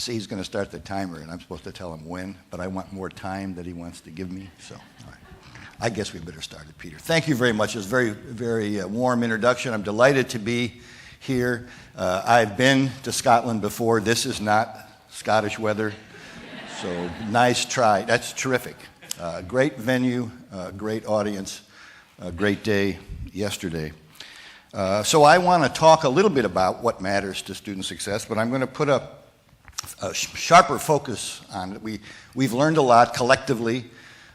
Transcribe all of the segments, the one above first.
You see, he's going to start the timer, and I'm supposed to tell him when, but I want more time that he wants to give me, so all right. I guess we better start it, Peter. Thank you very much. It was a very, very warm introduction. I'm delighted to be here. I've been to Scotland before. This is not Scottish weather, so nice try. That's terrific. Great venue, great audience, great day yesterday. So I want to talk a little bit about what matters to student success, but I'm going to put a sharper focus on it. We've learned a lot collectively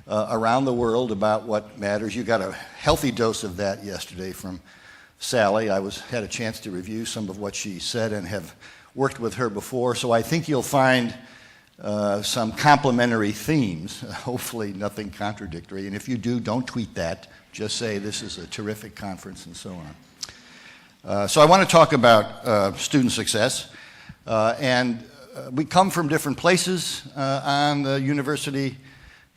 around the world about what matters. You got a healthy dose of that yesterday from Sally. I had a chance to review some of what she said and have worked with her before, so I think you'll find some complementary themes, hopefully nothing contradictory. And if you do, don't tweet that. Just say this is a terrific conference and so on. So I want to talk about student success. And we come from different places on the university,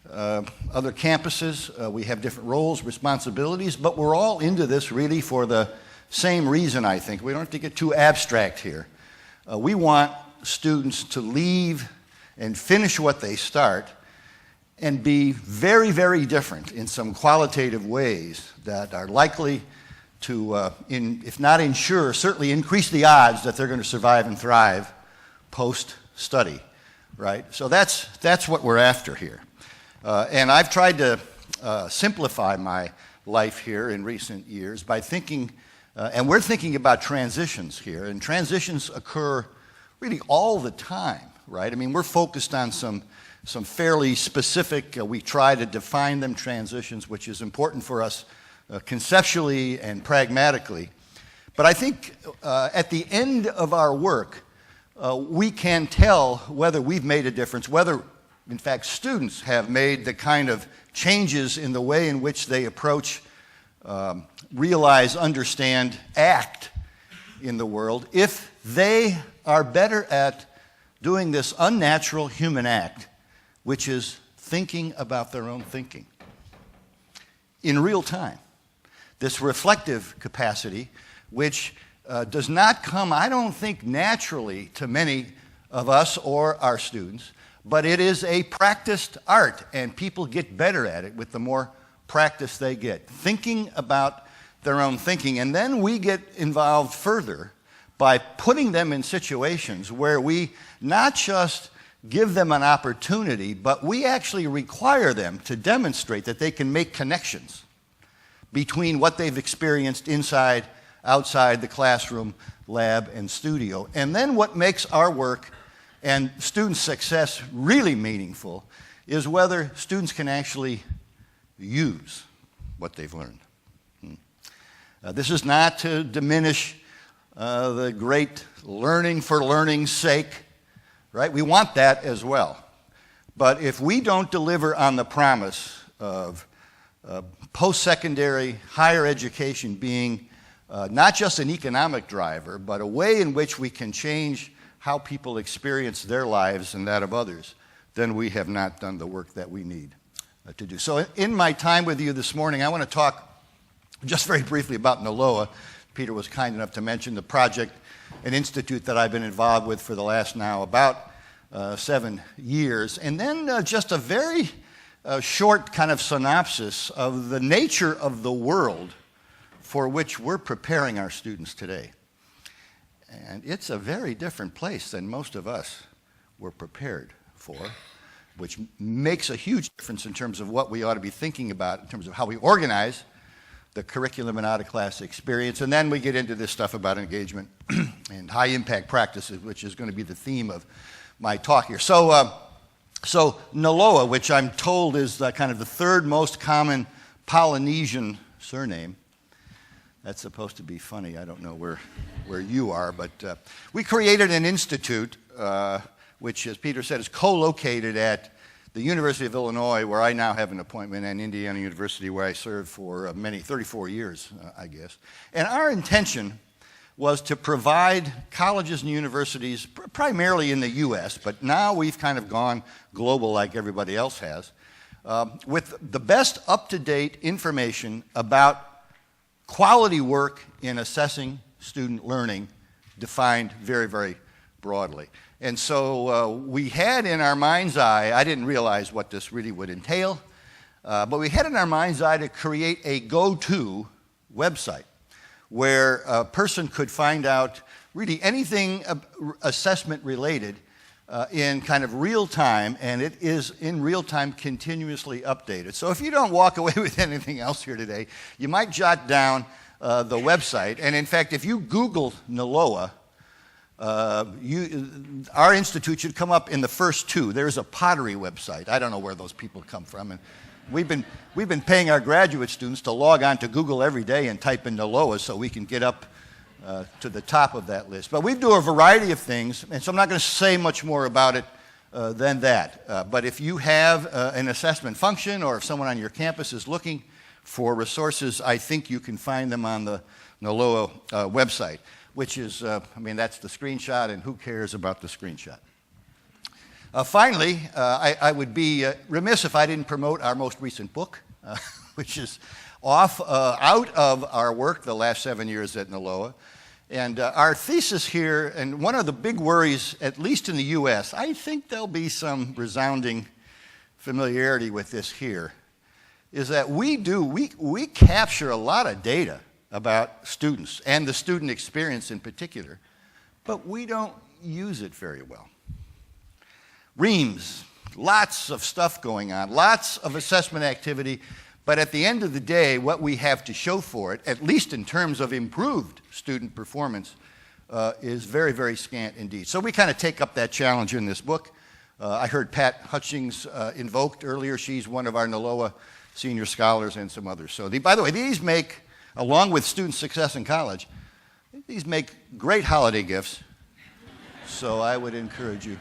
other campuses. We have different roles, responsibilities, but we're all into this really for the same reason, I think. We don't have to get too abstract here. We want students to leave and finish what they start and be very, very different in some qualitative ways that are likely to, if not ensure, certainly increase the odds that they're going to survive and thrive post-study, right? So that's what we're after here. And I've tried to simplify my life here in recent years by thinking, and we're thinking about transitions here, and transitions occur really all the time, right? I mean, we're focused on some fairly specific, we try to define them, transitions, which is important for us conceptually and pragmatically. But I think at the end of our work, we can tell whether we've made a difference, whether, in fact, students have made the kind of changes in the way in which they approach, realize, understand, act in the world, if they are better at doing this unnatural human act, which is thinking about their own thinking in real time. This reflective capacity, which does not come, I don't think, naturally to many of us or our students, but it is a practiced art, and people get better at it with the more practice they get. Thinking about their own thinking, and then we get involved further by putting them in situations where we not just give them an opportunity, but we actually require them to demonstrate that they can make connections between what they've experienced inside, outside the classroom, lab, and studio. And then what makes our work and student success really meaningful is whether students can actually use what they've learned. This is not to diminish the great learning for learning's sake, right? We want that as well. But if we don't deliver on the promise of post-secondary higher education being not just an economic driver, but a way in which we can change how people experience their lives and that of others, then we have not done the work that we need to do. So in my time with you this morning, I want to talk just very briefly about NALOA. Peter was kind enough to mention the project, an institute that I've been involved with for the last now about 7 years. And then just a very short kind of synopsis of the nature of the world for which we're preparing our students today. And it's a very different place than most of us were prepared for, which makes a huge difference in terms of what we ought to be thinking about in terms of how we organize the curriculum and out-of-class experience. And then we get into this stuff about engagement and high-impact practices, which is going to be the theme of my talk here. So NALOA, which I'm told is kind of the third most common Polynesian surname. That's supposed to be funny. I don't know where you are, but we created an institute, which, as Peter said, is co-located at the University of Illinois, where I now have an appointment, and Indiana University, where I served for 34 years, I guess. And our intention was to provide colleges and universities, primarily in the U.S., but now we've kind of gone global like everybody else has, with the best up-to-date information about quality work in assessing student learning, defined very, very broadly. And so we had in our mind's eye, I didn't realize what this really would entail, but we had in our mind's eye to create a go-to website where a person could find out really anything assessment related in kind of real time, and it is in real time continuously updated. So if you don't walk away with anything else here today, you might jot down the website. And in fact, if you Google NALOA, our institute should come up in the first two. There's a pottery website. I don't know where those people come from. And we've been paying our graduate students to log on to Google every day and type in NALOA so we can get up to the top of that list. But we do a variety of things, and so I'm not going to say much more about it than that. But if you have an assessment function, or if someone on your campus is looking for resources, I think you can find them on the NALOA website, which is, that's the screenshot, and who cares about the screenshot? Finally, I would be remiss if I didn't promote our most recent book, which is out of our work the last 7 years at NALOA. And our thesis here, and one of the big worries, at least in the U.S., I think there'll be some resounding familiarity with this here, is that we capture a lot of data about students and the student experience in particular, but we don't use it very well. Reams, lots of stuff going on, lots of assessment activity, but at the end of the day, what we have to show for it, at least in terms of improved student performance, is very, very scant indeed. So we kind of take up that challenge in this book. I heard Pat Hutchings invoked earlier. She's one of our NALOA senior scholars and some others. So by the way, these make, along with student success in college, these make great holiday gifts. So I would encourage you.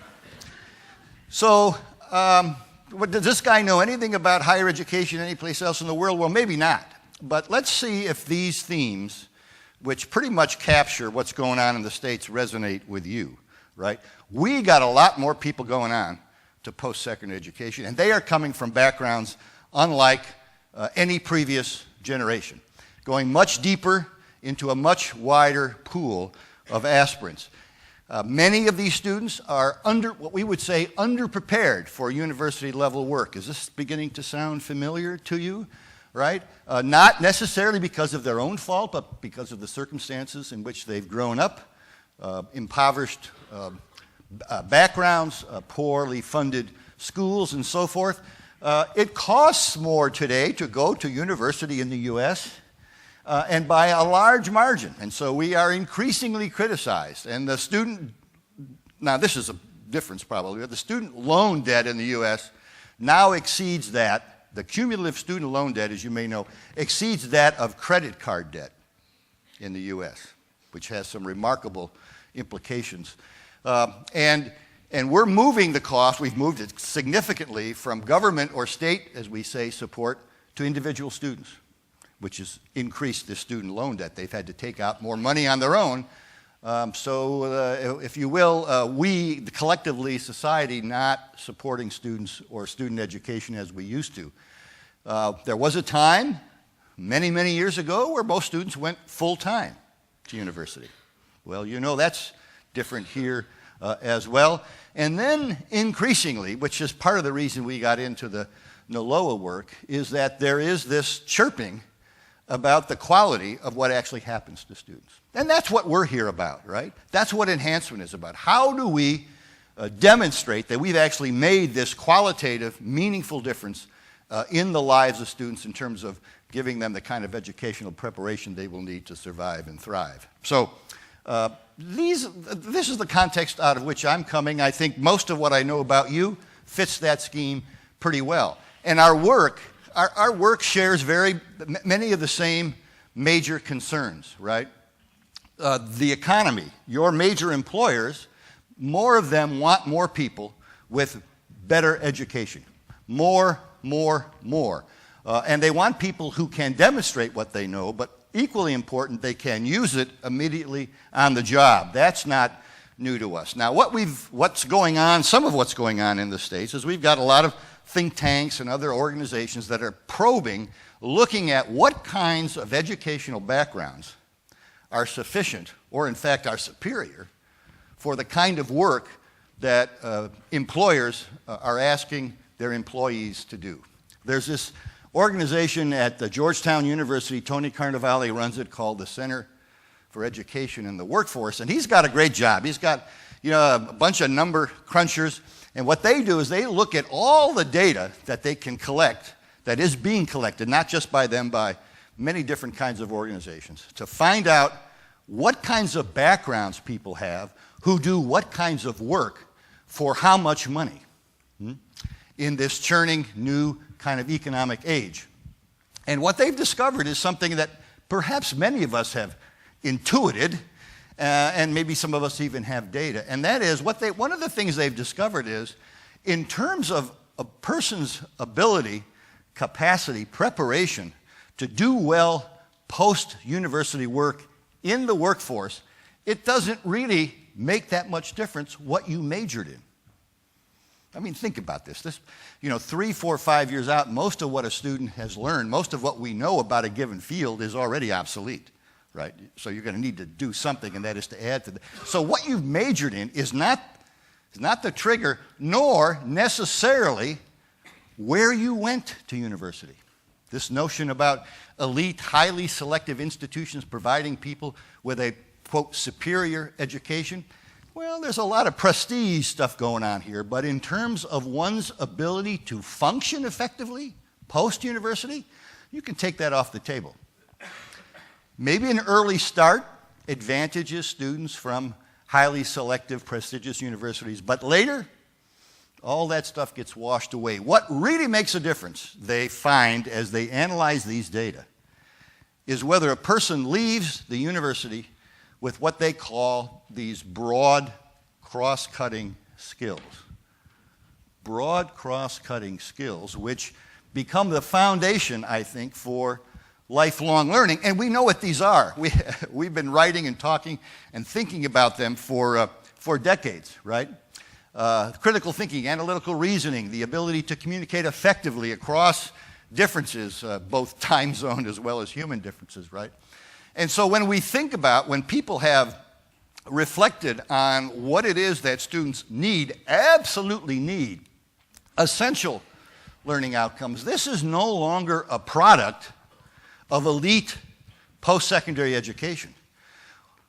So, does this guy know anything about higher education anyplace else in the world? Well, maybe not. But let's see if these themes, which pretty much capture what's going on in the States, resonate with you, right? We got a lot more people going on to post-secondary education, and they are coming from backgrounds unlike any previous generation, going much deeper into a much wider pool of aspirants. Many of these students are what we would say underprepared for university-level work. Is this beginning to sound familiar to you? Right? Not necessarily because of their own fault, but because of the circumstances in which they've grown up, impoverished backgrounds, poorly funded schools, and so forth. It costs more today to go to university in the U.S., and by a large margin. And so we are increasingly criticized. And the student, now this is a difference probably, but the student loan debt in the U.S. now exceeds that. The cumulative student loan debt, as you may know, exceeds that of credit card debt in the U.S., which has some remarkable implications. And we're moving the cost, we've moved it significantly from government or state, as we say, support to individual students, which has increased the student loan debt. They've had to take out more money on their own. So if you will, we, collectively, society, not supporting students or student education as we used to. There was a time, many, many years ago, where most students went full-time to university. Well, you know that's different here as well. And then increasingly, which is part of the reason we got into the NALOA work, is that there is this chirping about the quality of what actually happens to students. And that's what we're here about, right? That's what enhancement is about. How do we demonstrate that we've actually made this qualitative, meaningful difference in the lives of students in terms of giving them the kind of educational preparation they will need to survive and thrive? So this is the context out of which I'm coming. I think most of what I know about you fits that scheme pretty well. And our work shares many of the same major concerns, right? The economy, your major employers, more of them want more people with better education. More. And they want people who can demonstrate what they know, but equally important, they can use it immediately on the job. That's not new to us. Now, what's going on, some of what's going on in the States is we've got a lot of think tanks and other organizations that are probing, looking at what kinds of educational backgrounds are sufficient, or in fact are superior, for the kind of work that employers are asking their employees to do. There's this organization at the Georgetown University, Tony Carnevale runs it, called the Center for Education in the Workforce, and he's got a great job. He's got a bunch of number crunchers, and what they do is they look at all the data that they can collect, that is being collected, not just by them, by many different kinds of organizations, to find out what kinds of backgrounds people have who do what kinds of work for how much money in this churning new kind of economic age. And what they've discovered is something that perhaps many of us have intuited, and maybe some of us even have data, and that is one of the things they've discovered is in terms of a person's ability, capacity, preparation to do well post-university work in the workforce, it doesn't really make that much difference what you majored in. I mean, think about this. 3, 4, 5 years out, most of what a student has learned, most of what we know about a given field is already obsolete, right? So you're going to need to do something, and that is to add to that. So what you've majored in is not the trigger, nor necessarily where you went to university. This notion about elite, highly selective institutions providing people with a, quote, superior education. Well, there's a lot of prestige stuff going on here, but in terms of one's ability to function effectively post-university, you can take that off the table. Maybe an early start advantages students from highly selective, prestigious universities, but later, all that stuff gets washed away. What really makes a difference, they find as they analyze these data, is whether a person leaves the university with what they call these broad cross-cutting skills. Broad cross-cutting skills, which become the foundation, I think, for lifelong learning. And we know what these are. We've been writing and talking and thinking about them for decades, right? Critical thinking, analytical reasoning, the ability to communicate effectively across differences, both time zone as well as human differences, right? And so when people have reflected on what it is that students absolutely need, essential learning outcomes, this is no longer a product of elite post-secondary education.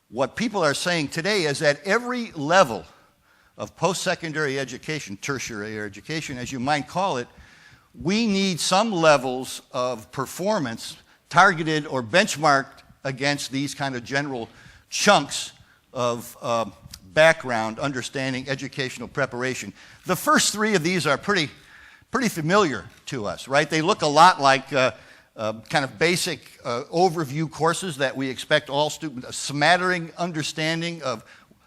What people are saying today is that every level of post-secondary education, tertiary education, as you might call it, we need some levels of performance targeted or benchmarked against these kind of general chunks of background, understanding, educational preparation. The first three of these are pretty familiar to us, right? They look a lot like kind of basic overview courses that we expect all students, a smattering understanding of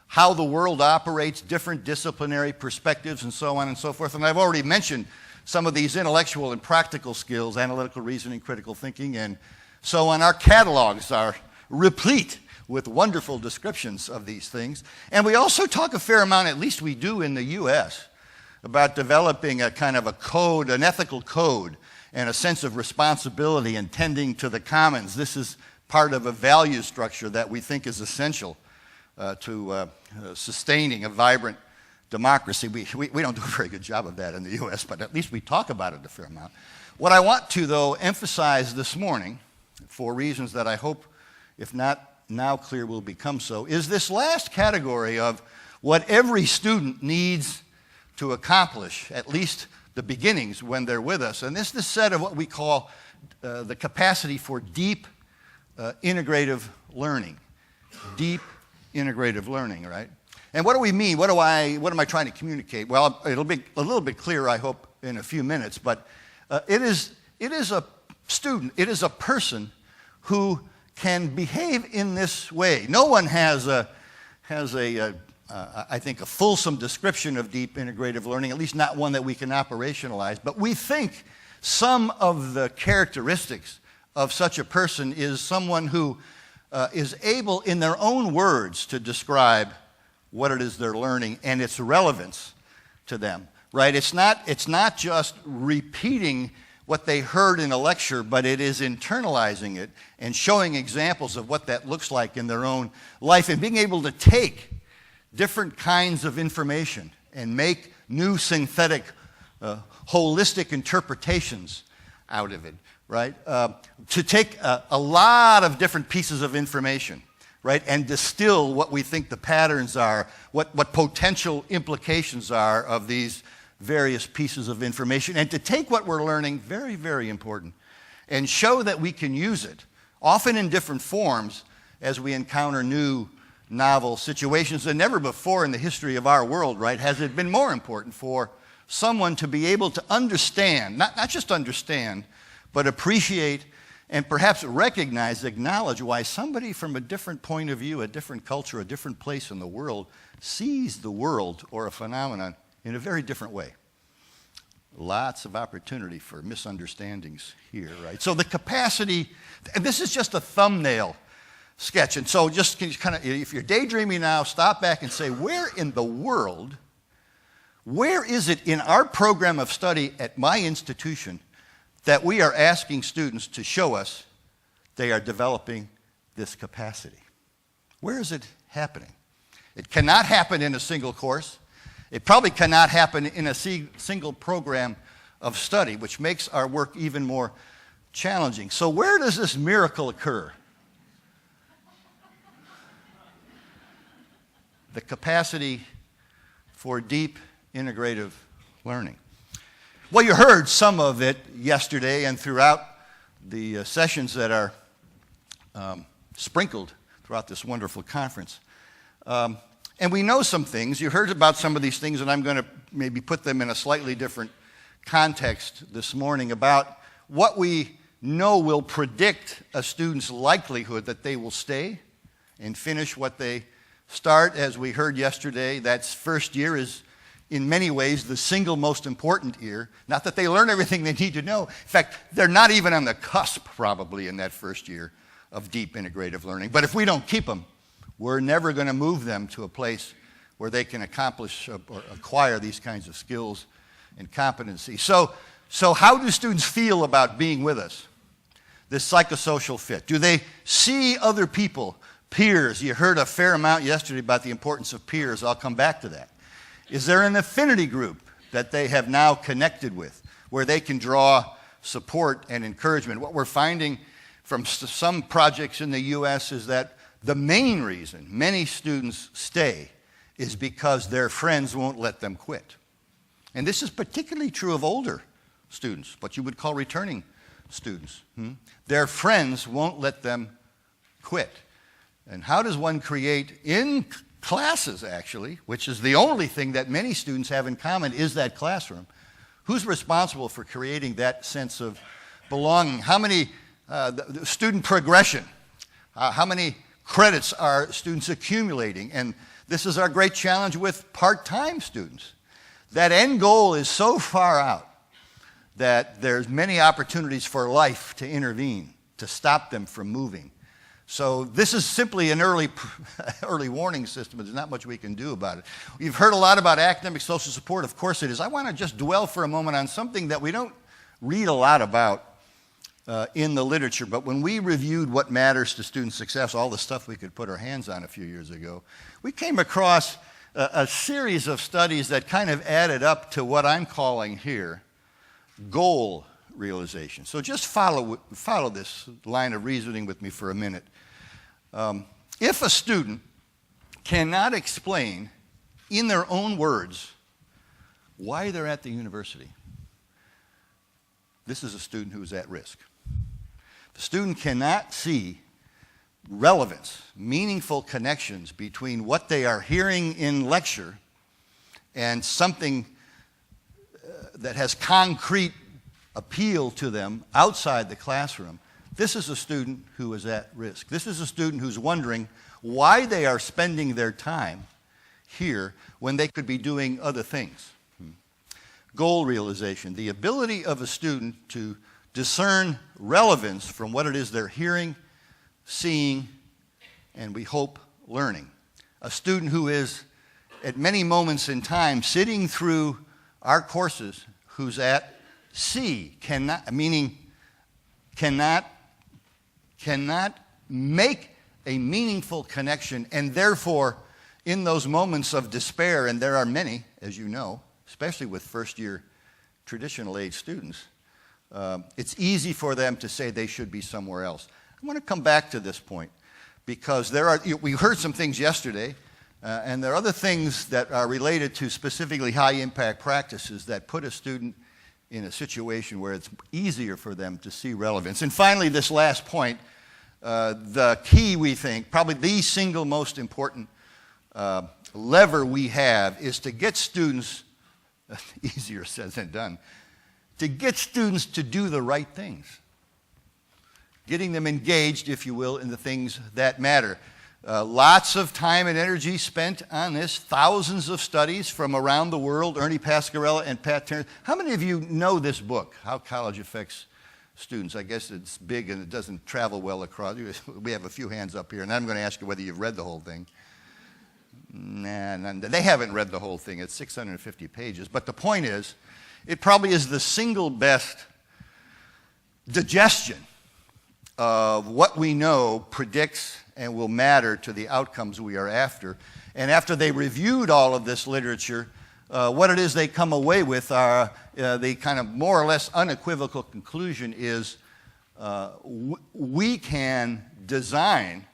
how the world operates, different disciplinary perspectives, and so on and so forth. And I've already mentioned some of these intellectual and practical skills, analytical reasoning, critical thinking, and so on. Our catalogs are replete with wonderful descriptions of these things. And we also talk a fair amount, at least we do in the U.S., about developing a kind of a code, an ethical code, and a sense of responsibility and tending to the commons. This is part of a value structure that we think is essential to sustaining a vibrant democracy. We don't do a very good job of that in the U.S., but at least we talk about it a fair amount. What I want to, though, emphasize this morning, for reasons that I hope, if not now clear, will become so, is this last category of what every student needs to accomplish, at least the beginnings when they're with us. And this is the set of what we call the capacity for deep integrative learning. Deep integrative learning, right? And what do we mean? What am I trying to communicate? Well, it'll be a little bit clearer, I hope, in a few minutes, but it is a student, it is a person who can behave in this way. No one has I think, a fulsome description of deep integrative learning, at least not one that we can operationalize. But we think some of the characteristics of such a person is someone who is able, in their own words, to describe what it is they're learning and its relevance to them, right? It's not just repeating what they heard in a lecture, but it is internalizing it and showing examples of what that looks like in their own life and being able to take different kinds of information and make new synthetic, holistic interpretations out of it, right? To take a lot of different pieces of information, right, and distill what we think the patterns are, what potential implications are of these various pieces of information, and to take what we're learning, very, very important, and show that we can use it, often in different forms, as we encounter new, novel situations. And never before in the history of our world, right, has it been more important for someone to be able to understand, not just understand, but appreciate and perhaps recognize, acknowledge why somebody from a different point of view, a different culture, a different place in the world sees the world or a phenomenon in a very different way. Lots of opportunity for misunderstandings here, right? So the capacity, and this is just a thumbnail sketch, and so just kind of, if you're daydreaming now, stop back and say, where in the world, where is it in our program of study at my institution that we are asking students to show us they are developing this capacity? Where is it happening? It cannot happen in a single course. It probably cannot happen in a single program of study, which makes our work even more challenging. So where does this miracle occur? The capacity for deep integrative learning. Well, you heard some of it yesterday and throughout the sessions that are sprinkled throughout this wonderful conference. And we know some things. You heard about some of these things, and I'm going to maybe put them in a slightly different context this morning about what we know will predict a student's likelihood that they will stay and finish what they start. As we heard yesterday, that first year is in many ways the single most important year. Not that they learn everything they need to know. In fact, they're not even on the cusp probably in that first year of deep integrative learning. But if we don't keep them, we're never going to move them to a place where they can accomplish or acquire these kinds of skills and competencies. So how do students feel about being with us? This psychosocial fit. Do they see other people, peers? You heard a fair amount yesterday about the importance of peers. I'll come back to that. Is there an affinity group that they have now connected with where they can draw support and encouragement? What we're finding from some projects in the U.S. is that the main reason many students stay is because their friends won't let them quit. And this is particularly true of older students, what you would call returning students. Their friends won't let them quit. And how does one create, in classes actually, which is the only thing that many students have in common is that classroom, who's responsible for creating that sense of belonging? How many, the student progression, how many credits are students accumulating? And this is our great challenge with part-time students. That end goal is so far out that there's many opportunities for life to intervene, to stop them from moving. So this is simply an early warning system. There's not much we can do about it. You've heard a lot about academic social support. Of course it is. I want to just dwell for a moment on something that we don't read a lot about in the literature, but when we reviewed what matters to student success, all the stuff we could put our hands on a few years ago, we came across a series of studies that kind of added up to what I'm calling here goal realization. So just follow this line of reasoning with me for a minute. If a student cannot explain in their own words why they're at the university, this is a student who is at risk. The student cannot see relevance, meaningful connections between what they are hearing in lecture and something that has concrete appeal to them outside the classroom. This is a student who is at risk. This is a student who's wondering why they are spending their time here when they could be doing other things. Goal realization, the ability of a student to discern relevance from what it is they're hearing, seeing, and we hope learning. A student who is at many moments in time sitting through our courses who's at sea, cannot make a meaningful connection and therefore in those moments of despair, and there are many, as you know, especially with first-year traditional age students, it's easy for them to say they should be somewhere else. I want to come back to this point because we heard some things yesterday, and there are other things that are related to specifically high-impact practices that put a student in a situation where it's easier for them to see relevance. And finally, this last point, the key, we think, probably the single most important lever we have is to get students, easier said than done, to get students to do the right things. Getting them engaged, if you will, in the things that matter. Lots of time and energy spent on this, thousands of studies from around the world, Ernie Pascarella and Pat Turner. How many of you know this book, How College Affects Students? I guess it's big and it doesn't travel well across. We have a few hands up here, and I'm going to ask you whether you've read the whole thing. Nah, they haven't read the whole thing. It's 650 pages. But the point is, it probably is the single best digestion of what we know predicts and will matter to the outcomes we are after. And after they reviewed all of this literature, what it is they come away with are the kind of more or less unequivocal conclusion is we can design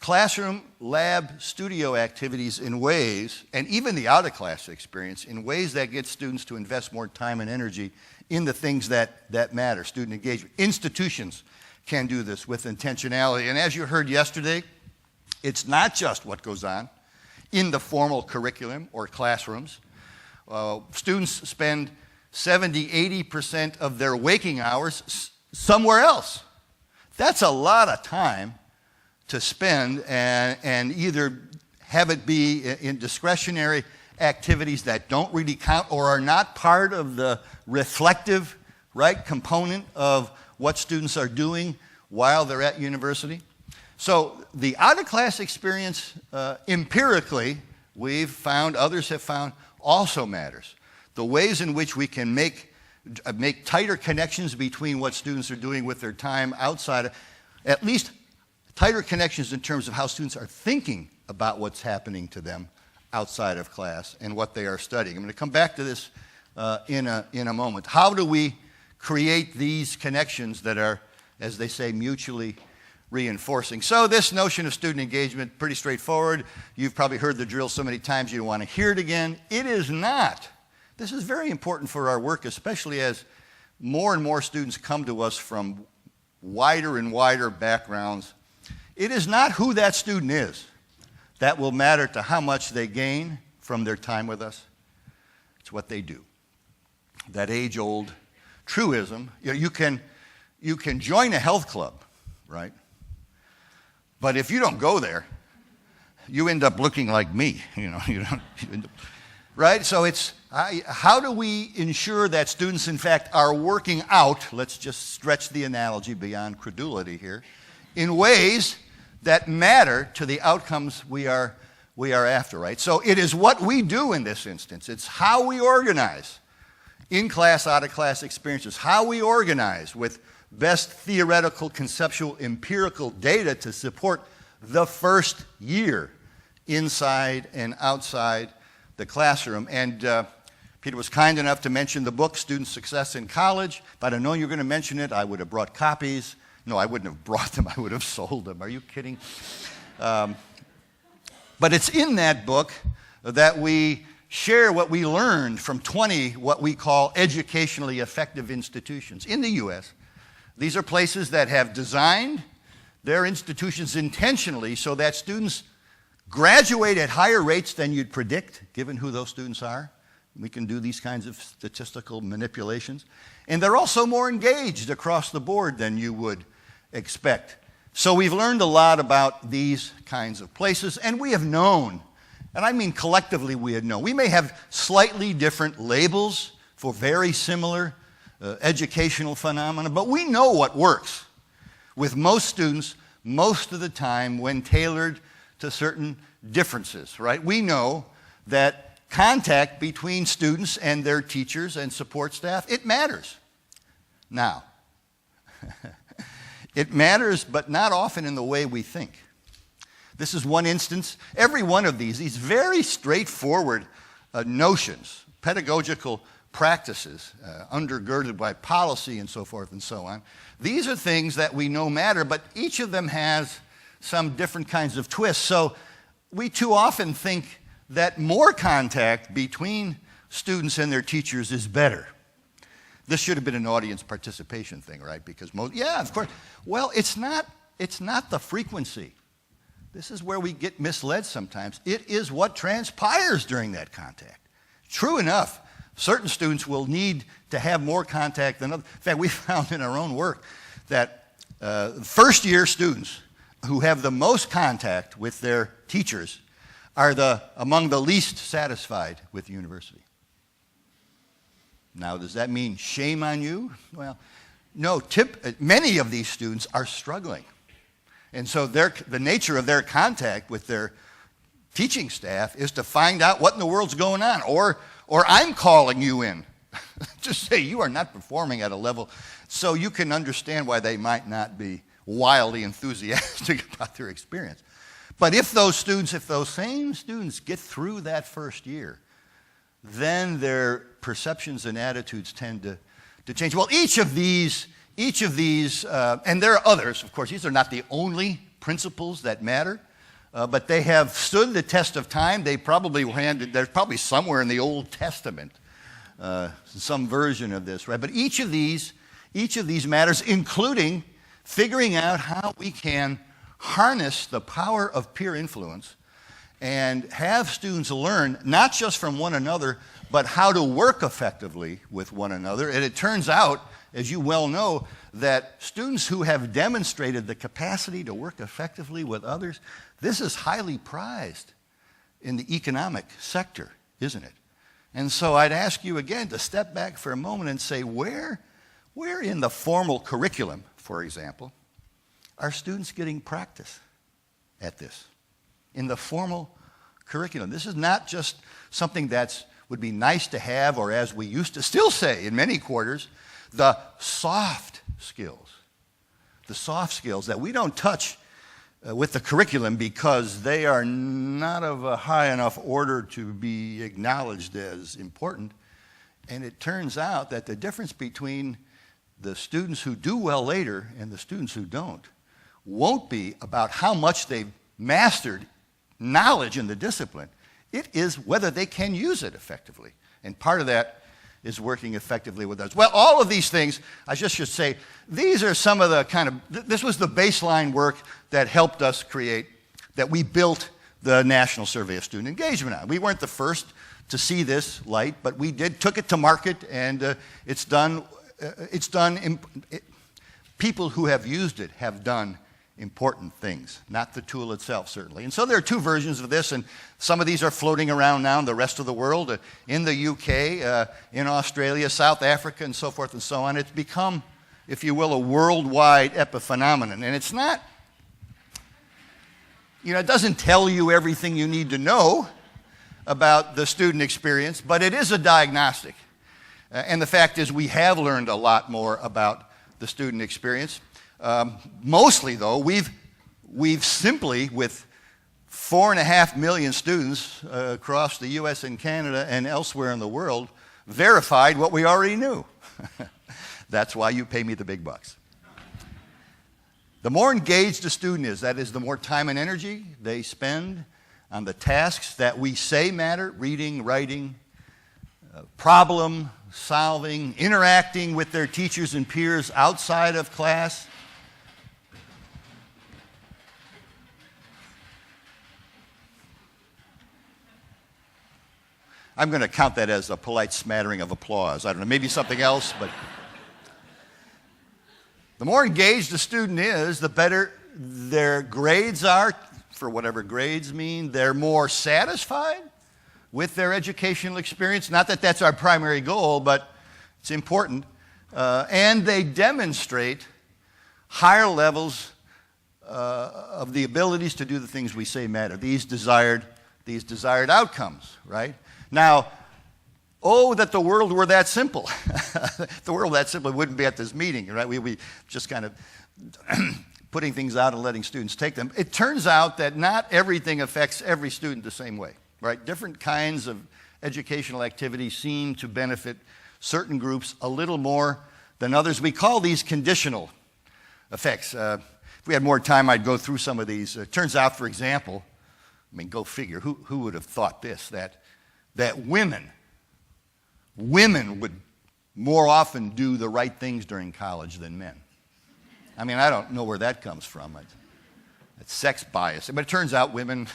classroom, lab, studio activities in ways, and even the out-of-class experience, in ways that get students to invest more time and energy in the things that matter, student engagement. Institutions can do this with intentionality. And as you heard yesterday, it's not just what goes on in the formal curriculum or classrooms. Students spend 70, 80% of their waking hours somewhere else. That's a lot of time to spend and either have it be in discretionary activities that don't really count or are not part of the reflective, right, component of what students are doing while they're at university. So the out-of-class experience, empirically, we've found, others have found, also matters. The ways in which we can make tighter connections between what students are doing with their time outside, at least tighter connections in terms of how students are thinking about what's happening to them outside of class and what they are studying. I'm going to come back to this in a moment. How do we create these connections that are, as they say, mutually reinforcing? So this notion of student engagement, pretty straightforward. You've probably heard the drill so many times you don't want to hear it again. It is not. This is very important for our work, especially as more and more students come to us from wider and wider backgrounds. It is not who that student is that will matter to how much they gain from their time with us. It's what they do. That age-old truism, you can join a health club, right? But if you don't go there, you end up looking like me, right? So it's how do we ensure that students, in fact, are working out, let's just stretch the analogy beyond credulity here, in ways that matter to the outcomes we are after, right? So it is what we do in this instance. It's how we organize in-class, out-of-class experiences, how we organize with best theoretical, conceptual, empirical data to support the first year inside and outside the classroom. And Peter was kind enough to mention the book, Student Success in College. If I'd have known you were going to mention it, I would have brought copies. No, I wouldn't have brought them. I would have sold them. Are you kidding? But it's in that book that we share what we learned from 20 what we call educationally effective institutions in the U.S. These are places that have designed their institutions intentionally so that students graduate at higher rates than you'd predict, given who those students are. We can do these kinds of statistical manipulations. And they're also more engaged across the board than you would expect. So we've learned a lot about these kinds of places, and we have known, and I mean collectively we have known. We may have slightly different labels for very similar educational phenomena, but we know what works with most students most of the time when tailored to certain differences, right? We know that contact between students and their teachers and support staff, it matters. Now, it matters, but not often in the way we think. This is one instance. Every one of these very straightforward notions, pedagogical practices, undergirded by policy and so forth and so on, these are things that we know matter, but each of them has some different kinds of twists. So we too often think that more contact between students and their teachers is better. This should have been an audience participation thing, right? Because yeah, of course. Well, it's not the frequency. This is where we get misled sometimes. It is what transpires during that contact. True enough, certain students will need to have more contact than others. In fact, we found in our own work that first-year students who have the most contact with their teachers are among the least satisfied with the university. Now, does that mean shame on you? Well, no. Many of these students are struggling. And so the nature of their contact with their teaching staff is to find out what in the world's going on. Or I'm calling you in to say you are not performing at a level, so you can understand why they might not be wildly enthusiastic about their experience. But if those same students get through that first year, then their perceptions and attitudes tend to change. Well, each of these, and there are others, of course, these are not the only principles that matter, but they have stood the test of time. There's probably somewhere in the Old Testament some version of this, right? But each of these matters, including figuring out how we can harness the power of peer influence and have students learn not just from one another, but how to work effectively with one another. And it turns out, as you well know, that students who have demonstrated the capacity to work effectively with others, this is highly prized in the economic sector, isn't it? And so I'd ask you again to step back for a moment and say, where in the formal curriculum, for example, are students getting practice at this? In the formal curriculum. This is not just something that would be nice to have, or as we used to still say in many quarters, the soft skills that we don't touch with the curriculum because they are not of a high enough order to be acknowledged as important. And it turns out that the difference between the students who do well later and the students who don't won't be about how much they've mastered knowledge in the discipline. It is whether they can use it effectively. And part of that is working effectively with others. Well, all of these things, I just should say, these are some of the this was the baseline work that helped us create, that we built the National Survey of Student Engagement on. We weren't the first to see this light, but we took it to market, and people who have used it have done important things, not the tool itself, certainly. And so there are two versions of this, and some of these are floating around now in the rest of the world, in the UK, in Australia, South Africa, and so forth and so on. It's become, if you will, a worldwide epiphenomenon. And it's not, it doesn't tell you everything you need to know about the student experience, but it is a diagnostic. And the fact is we have learned a lot more about the student experience. Mostly, though, we've simply, with 4.5 million students across the U.S. and Canada and elsewhere in the world, verified what we already knew. That's why you pay me the big bucks. The more engaged a student is, that is, the more time and energy they spend on the tasks that we say matter, reading, writing, problem solving, interacting with their teachers and peers outside of class. I'm going to count that as a polite smattering of applause. I don't know, maybe something else, but the more engaged a student is, the better their grades are, for whatever grades mean. They're more satisfied with their educational experience. Not that that's our primary goal, but it's important. And they demonstrate higher levels of the abilities to do the things we say matter, these desired outcomes, right? Now, oh, that the world were that simple. If the world were that simple, we wouldn't be at this meeting, right? We just kind of putting things out and letting students take them. It turns out that not everything affects every student the same way, right? Different kinds of educational activities seem to benefit certain groups a little more than others. We call these conditional effects. If we had more time, I'd go through some of these. It turns out, for example, I mean, go figure, who would have thought this, that women would more often do the right things during college than men. I mean, I don't know where that comes from. It's sex bias. But it turns out women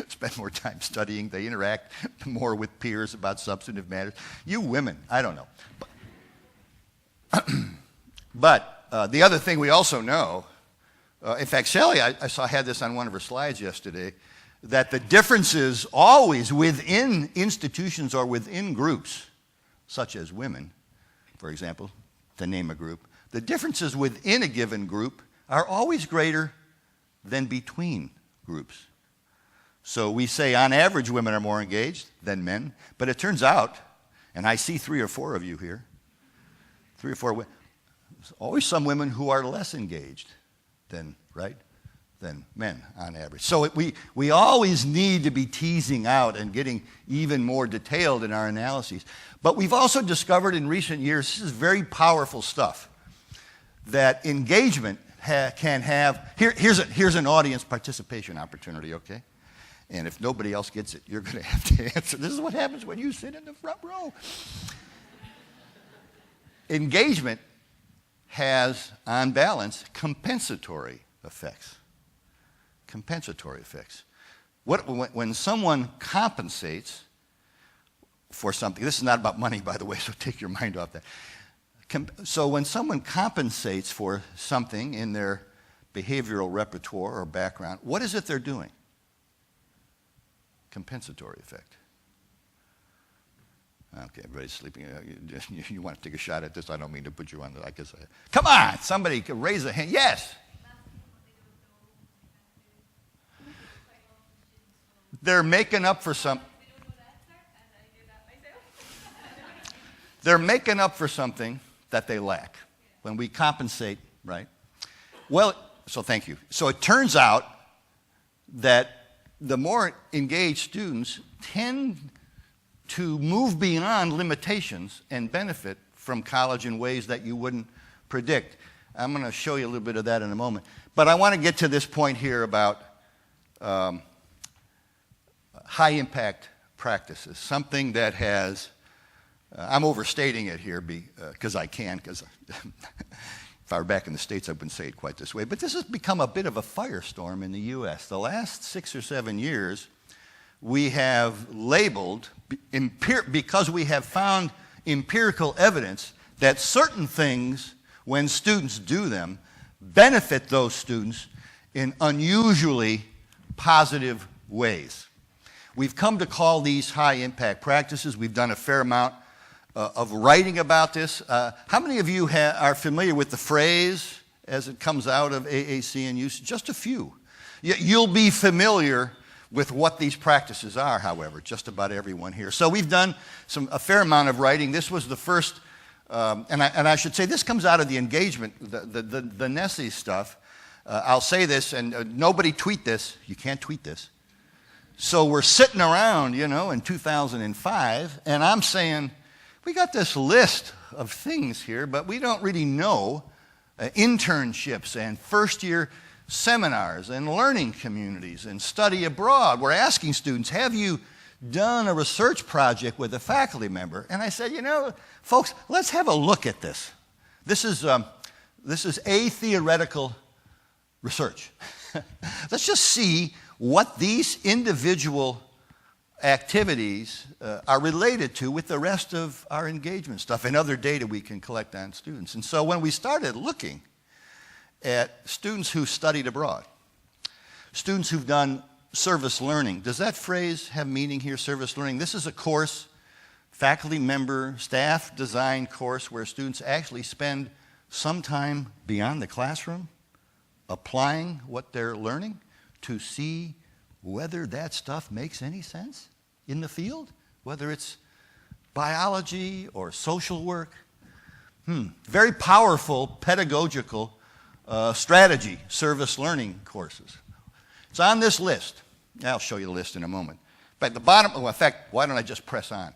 spend more time studying. They interact more with peers about substantive matters. You women, I don't know. But the other thing we also know, in fact, Shelley, I had this on one of her slides yesterday, that the differences always within institutions or within groups, such as women, for example, to name a group, the differences within a given group are always greater than between groups. So we say on average women are more engaged than men, but it turns out, and I see 3 or 4 of you here, 3 or 4 women, there's always some women who are less engaged than men on average. So we always need to be teasing out and getting even more detailed in our analyses. But we've also discovered in recent years, this is very powerful stuff, that engagement can have, here's an audience participation opportunity, okay? And if nobody else gets it, you're going to have to answer. This is what happens when you sit in the front row. Engagement has, on balance, compensatory effects. Compensatory effects. When someone compensates for something, this is not about money, by the way, so take your mind off that. So when someone compensates for something in their behavioral repertoire or background, what is it they're doing? Compensatory effect. Okay, everybody's sleeping. You want to take a shot at this? I don't mean to put you on the, I guess. Come on, somebody could raise a hand. Yes. They're making up for some. They're making up for something that they lack when we compensate, right? Well, so thank you. So it turns out that the more engaged students tend to move beyond limitations and benefit from college in ways that you wouldn't predict. I'm going to show you a little bit of that in a moment. But I want to get to this point here about high impact practices, something that has, I'm overstating it here because I can, because if I were back in the States, I wouldn't say it quite this way. But this has become a bit of a firestorm in the U.S. The last 6 or 7 years, we have labeled, because we have found empirical evidence that certain things, when students do them, benefit those students in unusually positive ways. We've come to call these high impact practices. We've done a fair amount of writing about this. How many of you are familiar with the phrase as it comes out of AAC and use? Just a few. You'll be familiar with what these practices are, however, just about everyone here. So we've done a fair amount of writing. This was the first, and I should say this comes out of the engagement, the NESE stuff. I'll say this, and nobody tweet this. You can't tweet this. So we're sitting around, in 2005, and I'm saying, we got this list of things here, but we don't really know internships and first-year seminars and learning communities and study abroad. We're asking students, have you done a research project with a faculty member? And I said, folks, let's have a look at this. This is atheoretical research. Let's just see what these individual activities are related to with the rest of our engagement stuff and other data we can collect on students. And so when we started looking at students who studied abroad, students who've done service learning, does that phrase have meaning here, service learning? This is a course, faculty member, staff design course where students actually spend some time beyond the classroom applying what they're learning to see whether that stuff makes any sense in the field, whether it's biology or social work. Very powerful pedagogical strategy, service learning courses. It's on this list. I'll show you the list in a moment. But at the bottom, in fact, why don't I just press on?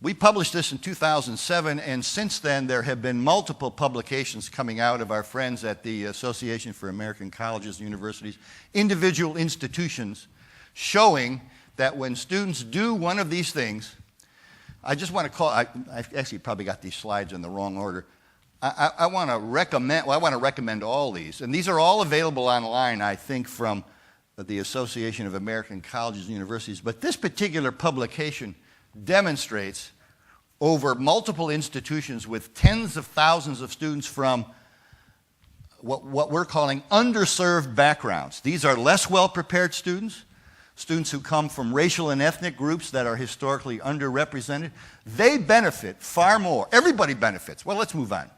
We published this in 2007, and since then there have been multiple publications coming out of our friends at the Association for American Colleges and Universities, individual institutions, showing that when students do one of these things, I just want to call, I actually probably got these slides in the wrong order. I want to recommend all these, and these are all available online, I think, from the Association of American Colleges and Universities, but this particular publication demonstrates over multiple institutions with tens of thousands of students from what we're calling underserved backgrounds. These are less well-prepared students, students who come from racial and ethnic groups that are historically underrepresented. They benefit far more. Everybody benefits. Well, let's move on,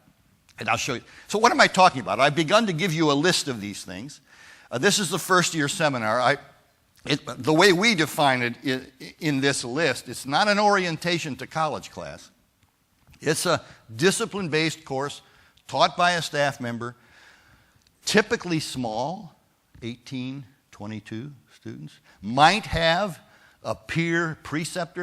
and I'll show you. So what am I talking about? I've begun to give you a list of these things. This is the first-year seminar. The way we define it in this list, it's not an orientation to college class. It's a discipline-based course taught by a staff member, typically small, 18, 22 students, might have a peer preceptor